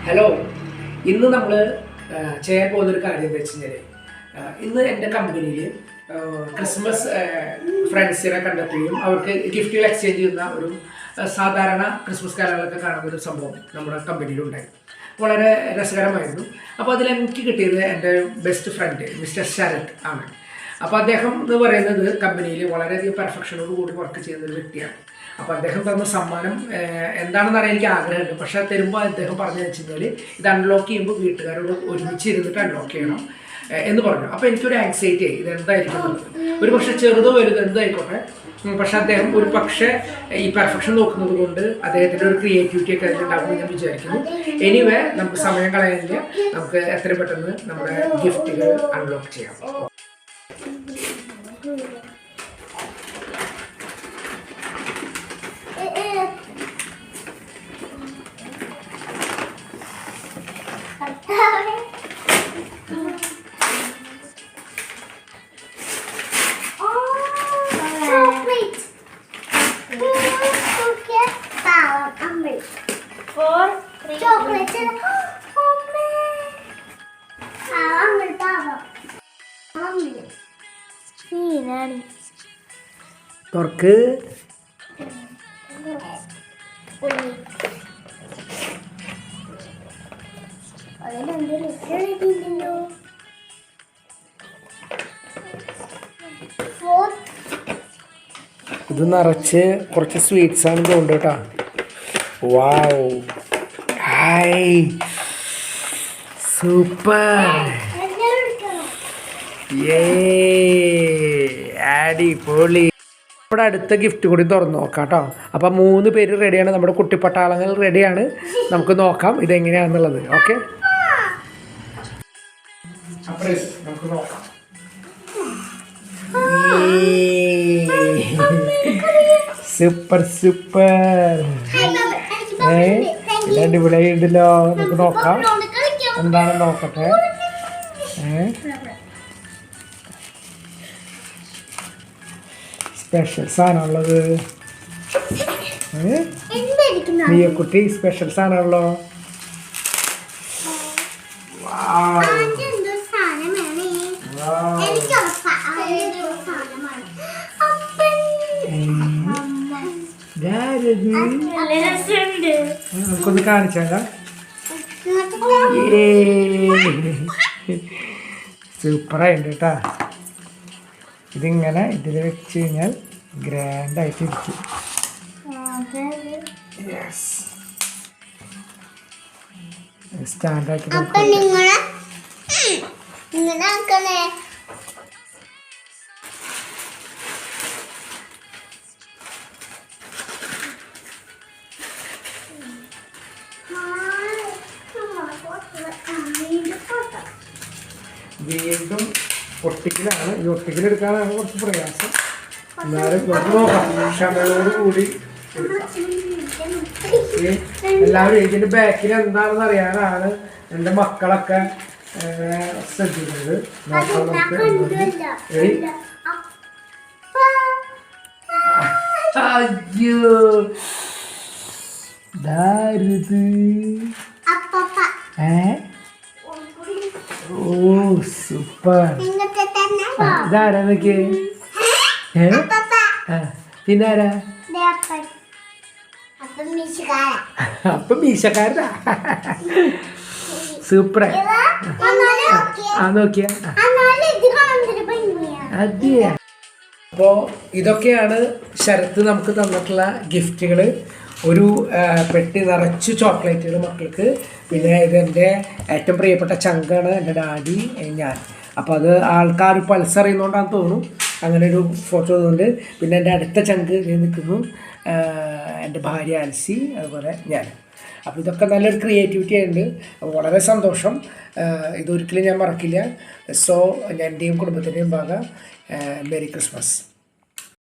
Hello, ഇന്ന് നമ്മൾ ചെയ്യാൻ പോകുന്നൊരു കാര്യം എന്താ വെച്ച് കഴിഞ്ഞാൽ ഇന്ന് എൻ്റെ കമ്പനിയിൽ ക്രിസ്മസ് ഫ്രണ്ട്സിനെ കണ്ടെത്തുകയും അവർക്ക് ഗിഫ്റ്റുകൾ എക്സ്ചേഞ്ച് ചെയ്യുന്ന ഒരു സാധാരണ ക്രിസ്മസ് കാലങ്ങളൊക്കെ കാണുന്ന ഒരു സംഭവം നമ്മുടെ കമ്പനിയിലുണ്ടായി. വളരെ രസകരമായിരുന്നു. അപ്പോൾ അതിൽ എനിക്ക് കിട്ടിയത് എൻ്റെ ബെസ്റ്റ് ഫ്രണ്ട് മിസ്റ്റർ ശരത് ആണ്. അപ്പോൾ അദ്ദേഹം എന്ന് പറയുന്നത് കമ്പനിയിൽ വളരെയധികം പെർഫെക്ഷനോട് കൂടി വർക്ക് ചെയ്യുന്ന ഒരു വ്യക്തിയാണ്. അപ്പോൾ അദ്ദേഹം തന്ന സമ്മാനം എന്താണെന്ന് അറിയാൻ എനിക്ക് ആഗ്രഹമുണ്ട്. പക്ഷേ തരുമ്പോൾ അദ്ദേഹം പറഞ്ഞു വെച്ച് കഴിഞ്ഞാൽ ഇത് അൺലോക്ക് ചെയ്യുമ്പോൾ വീട്ടുകാരോട് ഒരുമിച്ച് ഇരുന്നിട്ട് അൺലോക്ക് ചെയ്യണം എന്ന് പറഞ്ഞു. അപ്പോൾ എനിക്കൊരു ആങ്സൈറ്റി ആയി, ഇതെന്തായിരിക്കും ഒരു പക്ഷേ ചെറുതോ വലുതോ എന്തായിക്കോട്ടെ. പക്ഷെ അദ്ദേഹം ഒരു പക്ഷേ ഈ പെർഫെക്ഷൻ നോക്കുന്നത് കൊണ്ട് അദ്ദേഹത്തിൻ്റെ ഒരു ക്രിയേറ്റിവിറ്റി ഒക്കെ അതിലുണ്ടാകുമെന്ന് ഞാൻ വിചാരിക്കുന്നു. എനിവേ, നമുക്ക് സമയം കളയാനില്ല, നമുക്ക് എത്രയും പെട്ടെന്ന് നമ്മുടെ ഗിഫ്റ്റുകൾ അൺലോക്ക് ചെയ്യാം. തുറക്ക്. ഇത് നിറച്ച് കുറച്ച് സ്വീറ്റ്സ് ആണ് തോന്നുന്നു കേട്ടോ. വാവ്, ഹായ്, സൂപ്പർ, അടിപൊളി. നമ്മുടെ അടുത്ത ഗിഫ്റ്റ് കൂടി തുറന്ന് നോക്കാം കേട്ടോ. അപ്പം 3 പേര് റെഡിയാണ്, നമ്മുടെ കുട്ടിപ്പട്ടാളങ്ങൾ റെഡിയാണ്. നമുക്ക് നോക്കാം ഇതെങ്ങനെയാണെന്നുള്ളത്. ഓക്കെ, നമുക്ക് നോക്കാം. സൂപ്പർ സൂപ്പർ, അടിപൊളിയായിട്ടുണ്ടല്ലോ. നമുക്ക് നോക്കാം എന്താണ്, നോക്കട്ടെ. സ്പെഷ്യൽ സാധനമുള്ളത് കുട്ടി, സ്പെഷ്യൽ സാധനമുള്ളോ. നമുക്കൊന്ന് കാണിച്ചാ. സൂപ്പറായിട്ടുണ്ട് കേട്ടാ. ഇതിങ്ങനെ ഇതിൽ വെച്ച് കഴിഞ്ഞാൽ ഗ്രാൻഡായിട്ട് ഇരിക്കും. സ്റ്റാൻഡാക്കി വീണ്ടും ഒട്ടിക്കലാണ്. ഈ ഒട്ടിക്കലെടുക്കാനാണ് കുറച്ച് പ്രയാസം. എന്നാലും നോക്കാം, ക്ഷമയോട് കൂടി എല്ലാവരും. ഇതിൻ്റെ ബാക്കിൽ എന്താണെന്ന് അറിയാനാണ് എൻ്റെ മക്കളൊക്കെ ശ്രദ്ധിക്കുന്നത്. നോക്കാം നമുക്ക്. അയ്യോ, ഓ സൂപ്പർ. ഇതാരാന്നൊക്കെ? പിന്നെ ആരാ? അപ്പം മീശക്കാരനാ. സൂപ്പർ. ആ നോക്കിയ അതെ. അപ്പോൾ ഇതൊക്കെയാണ് ശരത്ത് നമുക്ക് തന്നിട്ടുള്ള ഗിഫ്റ്റുകൾ. ഒരു പെട്ടി നിറച്ച് ചോക്ലേറ്റുകൾ മക്കൾക്ക്. പിന്നെ ഇതെൻ്റെ ഏറ്റവും പ്രിയപ്പെട്ട ചങ്കാണ്, എൻ്റെ ഡാഡി, ഞാൻ. അപ്പോൾ അത് ആൾക്കാർ പൾസ് അറിയുന്നതുകൊണ്ടാണെന്ന് തോന്നുന്നു അങ്ങനെ ഒരു ഫോട്ടോ ഉണ്ട്. പിന്നെ എൻ്റെ അടുത്ത ചങ്ക് നിൽക്കുന്നു, എൻ്റെ ഭാര്യ ആൽസി, അതുപോലെ ഞാൻ. അപ്പോൾ ഇതൊക്കെ നല്ലൊരു ക്രിയേറ്റിവിറ്റി ഉണ്ട്. വളരെ സന്തോഷം. ഇതൊരിക്കലും ഞാൻ മറക്കില്ല. സോ എൻ്റെയും കുടുംബത്തിൻ്റെയും ഭാഗം മെരി ക്രിസ്മസ്.